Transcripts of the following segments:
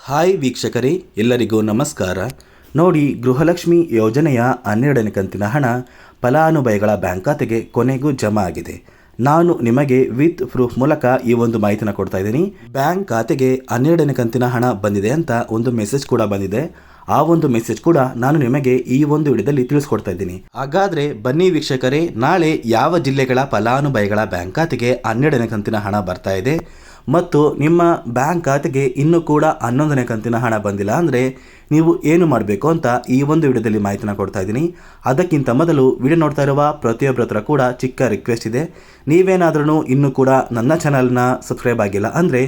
Hi ವೀಕ್ಷಕರೇ, ಎಲ್ಲರಿಗೂ ನಮಸ್ಕಾರ. ನೋಡಿ, ಗೃಹಲಕ್ಷ್ಮಿ ಯೋಜನೆಯ 12ನೇ ಕಂತಿನ ಹಣ ಫಲಾನುಭವಿಗಳ ಬ್ಯಾಂಕ್ ಖಾತೆಗೆ ಕೊನೆಗೂ ಜಮಾ ಆಗಿದೆ. ನಾನು ನಿಮಗೆ ವಿತ್ ಪ್ರೂಫ್ ಮೂಲಕ ಈ ಒಂದು ಮಾಹಿತಿನ ಕೊಡ್ತಾ ಇದ್ದೀನಿ. ಬ್ಯಾಂಕ್ ಖಾತೆಗೆ 12ನೇ ಕಂತಿನ ಹಣ ಬಂದಿದೆ ಅಂತ ಒಂದು ಮೆಸೇಜ್ ಕೂಡ ಬಂದಿದೆ. ಆ ಒಂದು ಮೆಸೇಜ್ ಕೂಡ ನಾನು ನಿಮಗೆ ಈ ಒಂದು ವಿಡಿಯೋದಲ್ಲಿ ತಿಳಿಸ್ಕೊಡ್ತಾ ಇದ್ದೀನಿ. ಹಾಗಾದರೆ ಬನ್ನಿ ವೀಕ್ಷಕರೇ, ನಾಳೆ ಯಾವ ಜಿಲ್ಲೆಗಳ ಫಲಾನುಭವಿಗಳ ಬ್ಯಾಂಕ್ ಖಾತೆಗೆ 12ನೇ ಕಂತಿನ ಹಣ ಬರ್ತಾ ಇದೆ ಮತ್ತು ನಿಮ್ಮ ಬ್ಯಾಂಕ್ ಖಾತೆಗೆ ಇನ್ನೂ ಕೂಡ 11ನೇ ಕಂತಿನ ಹಣ ಬಂದಿಲ್ಲ ಅಂದರೆ ನೀವು ಏನು ಮಾಡಬೇಕು ಅಂತ ಈ ಒಂದು ವಿಡಿಯೋದಲ್ಲಿ ಮಾಹಿತಿನ ಕೊಡ್ತಾ ಇದ್ದೀನಿ. ಅದಕ್ಕಿಂತ ಮೊದಲು ವಿಡಿಯೋ ನೋಡ್ತಾ ಇರುವ ಪ್ರತಿಯೊಬ್ಬರ ಹತ್ರ ಕೂಡ ಚಿಕ್ಕ ರಿಕ್ವೆಸ್ಟ್ ಇದೆ. ನೀವೇನಾದ್ರೂ ಇನ್ನೂ ಕೂಡ ನನ್ನ ಚಾನಲ್ನ ಸಬ್ಸ್ಕ್ರೈಬ್ ಆಗಿಲ್ಲ ಅಂದರೆ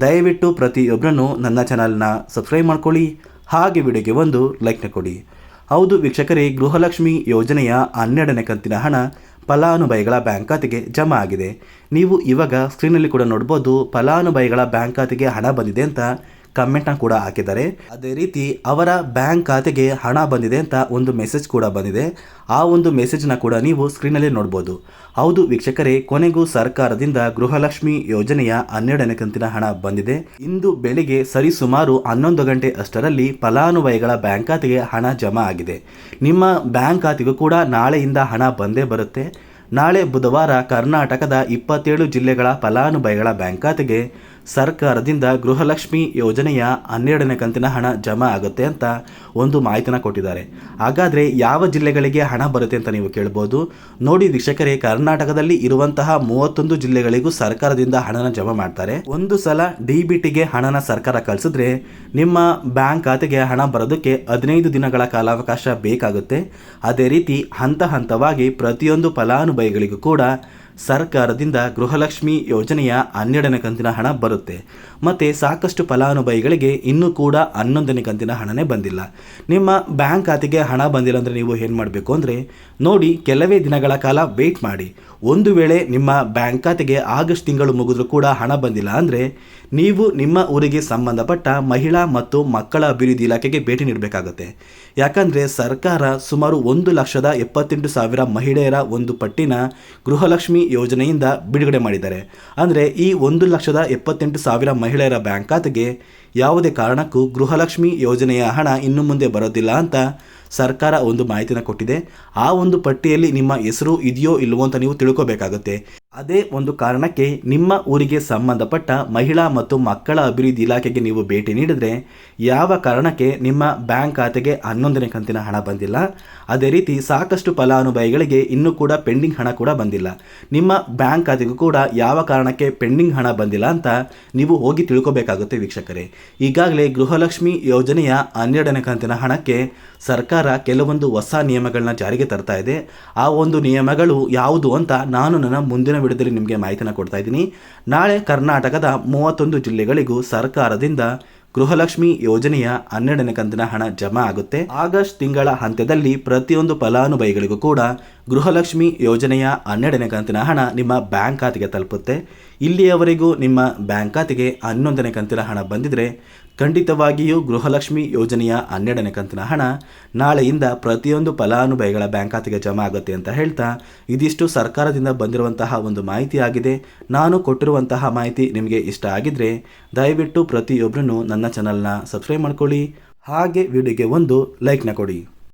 ದಯವಿಟ್ಟು ಪ್ರತಿಯೊಬ್ಬರನ್ನು ನನ್ನ ಚಾನಲ್ನ ಸಬ್ಸ್ಕ್ರೈಬ್ ಮಾಡ್ಕೊಳ್ಳಿ, ಹಾಗೆ ವಿಡಿಯೋಗೆ ಒಂದು ಲೈಕ್ನ ಕೊಡಿ. ಹೌದು ವೀಕ್ಷಕರೇ, ಗೃಹಲಕ್ಷ್ಮಿ ಯೋಜನೆಯ 12ನೇ ಕಂತಿನ ಹಣ ಫಲಾನುಭವಿಗಳ ಬ್ಯಾಂಕ್ ಖಾತೆಗೆ ಜಮಾ ಆಗಿದೆ. ನೀವು ಇವಾಗ ಸ್ಕ್ರೀನಲ್ಲಿ ಕೂಡ ನೋಡ್ಬೋದು, ಫಲಾನುಭವಿಗಳ ಬ್ಯಾಂಕ್ ಖಾತೆಗೆ ಹಣ ಬಂದಿದೆ ಅಂತ ಕಮೆಂಟ್ನ ಕೂಡ ಹಾಕಿದ್ದಾರೆ. ಅದೇ ರೀತಿ ಅವರ ಬ್ಯಾಂಕ್ ಖಾತೆಗೆ ಹಣ ಬಂದಿದೆ ಅಂತ ಒಂದು ಮೆಸೇಜ್ ಕೂಡ ಬಂದಿದೆ. ಆ ಒಂದು ಮೆಸೇಜ್ನ ಕೂಡ ನೀವು ಸ್ಕ್ರೀನಲ್ಲಿ ನೋಡ್ಬೋದು. ಹೌದು ವೀಕ್ಷಕರೇ, ಕೊನೆಗೂ ಸರ್ಕಾರದಿಂದ ಗೃಹಲಕ್ಷ್ಮಿ ಯೋಜನೆಯ 12ನೇ ಕಂತಿನ ಹಣ ಬಂದಿದೆ. ಇಂದು ಬೆಳಿಗ್ಗೆ ಸರಿಸುಮಾರು 11 ಗಂಟೆ ಅಷ್ಟರಲ್ಲಿ ಫಲಾನುಭವಿಗಳ ಬ್ಯಾಂಕ್ ಖಾತೆಗೆ ಹಣ ಜಮಾ ಆಗಿದೆ. ನಿಮ್ಮ ಬ್ಯಾಂಕ್ ಖಾತೆಗೂ ಕೂಡ ನಾಳೆಯಿಂದ ಹಣ ಬಂದೇ ಬರುತ್ತೆ. ನಾಳೆ ಬುಧವಾರ ಕರ್ನಾಟಕದ 27 ಜಿಲ್ಲೆಗಳ ಫಲಾನುಭವಿಗಳ ಬ್ಯಾಂಕ್ ಖಾತೆಗೆ ಸರ್ಕಾರದಿಂದ ಗೃಹಲಕ್ಷ್ಮಿ ಯೋಜನೆಯ 12ನೇ ಕಂತಿನ ಹಣ ಜಮಾ ಆಗುತ್ತೆ ಅಂತ ಒಂದು ಮಾಹಿತಿನ ಕೊಟ್ಟಿದ್ದಾರೆ. ಹಾಗಾದರೆ ಯಾವ ಜಿಲ್ಲೆಗಳಿಗೆ ಹಣ ಬರುತ್ತೆ ಅಂತ ನೀವು ಕೇಳ್ಬೋದು. ನೋಡಿ ವೀಕ್ಷಕರೇ, ಕರ್ನಾಟಕದಲ್ಲಿ ಇರುವಂತಹ 31 ಜಿಲ್ಲೆಗಳಿಗೂ ಸರ್ಕಾರದಿಂದ ಹಣನ ಜಮಾ ಮಾಡ್ತಾರೆ. ಒಂದು ಸಲ DBTಗೆ ಹಣನ ಸರ್ಕಾರ ಕಳಿಸಿದ್ರೆ ನಿಮ್ಮ ಬ್ಯಾಂಕ್ ಖಾತೆಗೆ ಹಣ ಬರೋದಕ್ಕೆ 15 ದಿನಗಳ ಕಾಲಾವಕಾಶ ಬೇಕಾಗುತ್ತೆ. ಅದೇ ರೀತಿ ಹಂತವಾಗಿ ಪ್ರತಿಯೊಂದು ಫಲಾನುಭವಿಗಳಿಗೂ ಕೂಡ ಸರ್ಕಾರದಿಂದ ಗೃಹಲಕ್ಷ್ಮಿ ಯೋಜನೆಯ 12ನೇ ಕಂತಿನ ಹಣ ಬರುತ್ತೆ. ಮತ್ತು ಸಾಕಷ್ಟು ಫಲಾನುಭವಿಗಳಿಗೆ ಇನ್ನೂ ಕೂಡ 11ನೇ ಕಂತಿನ ಹಣನೇ ಬಂದಿಲ್ಲ. ನಿಮ್ಮ ಬ್ಯಾಂಕ್ ಖಾತೆಗೆ ಹಣ ಬಂದಿಲ್ಲ ಅಂದರೆ ನೀವು ಏನು ಮಾಡಬೇಕು ಅಂದರೆ ನೋಡಿ, ಕೆಲವೇ ದಿನಗಳ ಕಾಲ ವೆಯ್ಟ್ ಮಾಡಿ. ಒಂದು ವೇಳೆ ನಿಮ್ಮ ಬ್ಯಾಂಕ್ ಖಾತೆಗೆ ಆಗಸ್ಟ್ ತಿಂಗಳು ಮುಗಿದ್ರೂ ಕೂಡ ಹಣ ಬಂದಿಲ್ಲ ಅಂದರೆ ನೀವು ನಿಮ್ಮ ಊರಿಗೆ ಸಂಬಂಧಪಟ್ಟ ಮಹಿಳಾ ಮತ್ತು ಮಕ್ಕಳ ಅಭಿವೃದ್ಧಿ ಇಲಾಖೆಗೆ ಭೇಟಿ ನೀಡಬೇಕಾಗುತ್ತೆ. ಯಾಕಂದರೆ ಸರ್ಕಾರ ಸುಮಾರು 1,78,000 ಮಹಿಳೆಯರ ಒಂದು ಪಟ್ಟಿನ ಗೃಹಲಕ್ಷ್ಮಿ ಯೋಜನೆಯಿಂದ ಬಿಡುಗಡೆ ಮಾಡಿದ್ದಾರೆ. ಅಂದರೆ ಈ 1,78,000 ಮಹಿಳೆಯರ ಬ್ಯಾಂಕ್ ಖಾತೆಗೆ ಯಾವುದೇ ಕಾರಣಕ್ಕೂ ಗೃಹಲಕ್ಷ್ಮಿ ಯೋಜನೆಯ ಹಣ ಇನ್ನು ಮುಂದೆ ಬರೋದಿಲ್ಲ ಅಂತ ಸರ್ಕಾರ ಒಂದು ಮಾಹಿತಿನ ಕೊಟ್ಟಿದೆ. ಆ ಒಂದು ಪಟ್ಟಿಯಲ್ಲಿ ನಿಮ್ಮ ಹೆಸರು ಇದೆಯೋ ಇಲ್ವೋ ಅಂತ ನೀವು ತಿಳ್ಕೋಬೇಕಾಗುತ್ತೆ. ಅದೇ ಒಂದು ಕಾರಣಕ್ಕೆ ನಿಮ್ಮ ಊರಿಗೆ ಸಂಬಂಧಪಟ್ಟ ಮಹಿಳಾ ಮತ್ತು ಮಕ್ಕಳ ಅಭಿವೃದ್ಧಿ ಇಲಾಖೆಗೆ ನೀವು ಭೇಟಿ ನೀಡಿದರೆ ಯಾವ ಕಾರಣಕ್ಕೆ ನಿಮ್ಮ ಬ್ಯಾಂಕ್ ಖಾತೆಗೆ 11ನೇ ಕಂತಿನ ಹಣ ಬಂದಿಲ್ಲ, ಅದೇ ರೀತಿ ಸಾಕಷ್ಟು ಫಲಾನುಭವಿಗಳಿಗೆ ಇನ್ನೂ ಕೂಡ ಪೆಂಡಿಂಗ್ ಹಣ ಕೂಡ ಬಂದಿಲ್ಲ. ನಿಮ್ಮ ಬ್ಯಾಂಕ್ ಖಾತೆಗೂ ಕೂಡ ಯಾವ ಕಾರಣಕ್ಕೆ ಪೆಂಡಿಂಗ್ ಹಣ ಬಂದಿಲ್ಲ ಅಂತ ನೀವು ಹೋಗಿ ತಿಳ್ಕೋಬೇಕಾಗುತ್ತೆ ವೀಕ್ಷಕರೇ. ಈಗಾಗಲೇ ಗೃಹಲಕ್ಷ್ಮಿ ಯೋಜನೆಯ 12ನೇ ಕಂತಿನ ಹಣಕ್ಕೆ ಸರ್ಕಾರ ಕೆಲವೊಂದು ಹೊಸ ನಿಯಮಗಳನ್ನ ಜಾರಿಗೆ ತರ್ತಾ ಇದೆ. ಆ ಒಂದು ನಿಯಮಗಳು ಯಾವುದು ಅಂತ ನಾನು ನನ್ನ ಮುಂದಿನ ವಿಡಿಯೋದಲ್ಲಿ ನಿಮಗೆ ಮಾಹಿತಿನ ಕೊಡ್ತಾ ಇದ್ದೀನಿ. ನಾಳೆ ಕರ್ನಾಟಕದ 31 ಜಿಲ್ಲೆಗಳಿಗೂ ಸರ್ಕಾರದಿಂದ ಗೃಹಲಕ್ಷ್ಮಿ ಯೋಜನೆಯ 12ನೇ ಕಂತಿನ ಹಣ ಜಮಾ ಆಗುತ್ತೆ. ಆಗಸ್ಟ್ ತಿಂಗಳ ಅಂತ್ಯದಲ್ಲಿ ಪ್ರತಿಯೊಂದು ಫಲಾನುಭವಿಗಳಿಗೂ ಕೂಡ ಗೃಹಲಕ್ಷ್ಮಿ ಯೋಜನೆಯ 12ನೇ ಕಂತಿನ ಹಣ ನಿಮ್ಮ ಬ್ಯಾಂಕ್ ಖಾತೆಗೆ ತಲುಪುತ್ತೆ. ಇಲ್ಲಿಯವರೆಗೂ ನಿಮ್ಮ ಬ್ಯಾಂಕ್ ಖಾತೆಗೆ 11ನೇ ಕಂತಿನ ಹಣ ಬಂದಿದ್ರೆ ಖಂಡಿತವಾಗಿಯೂ ಗೃಹಲಕ್ಷ್ಮಿ ಯೋಜನೆಯ 12ನೇ ಕಂತಿನ ಹಣ ನಾಳೆಯಿಂದ ಪ್ರತಿಯೊಂದು ಫಲಾನುಭವಿಗಳ ಬ್ಯಾಂಕ್ ಖಾತೆಗೆ ಜಮಾ ಆಗುತ್ತೆ ಅಂತ ಹೇಳ್ತಾ, ಇದಿಷ್ಟು ಸರ್ಕಾರದಿಂದ ಬಂದಿರುವಂತಹ ಒಂದು ಮಾಹಿತಿ ಆಗಿದೆ. ನಾನು ಕೊಟ್ಟಿರುವಂತಹ ಮಾಹಿತಿ ನಿಮಗೆ ಇಷ್ಟ ಆಗಿದ್ರೆ ದಯವಿಟ್ಟು ಪ್ರತಿಯೊಬ್ಬರೂ ನನ್ನ ಚಾನಲ್ನ ಸಬ್ಸ್ಕ್ರೈಬ್ ಮಾಡ್ಕೊಳ್ಳಿ, ಹಾಗೆ ವಿಡಿಯೋಗೆ ಒಂದು ಲೈಕ್ನ ಕೊಡಿ.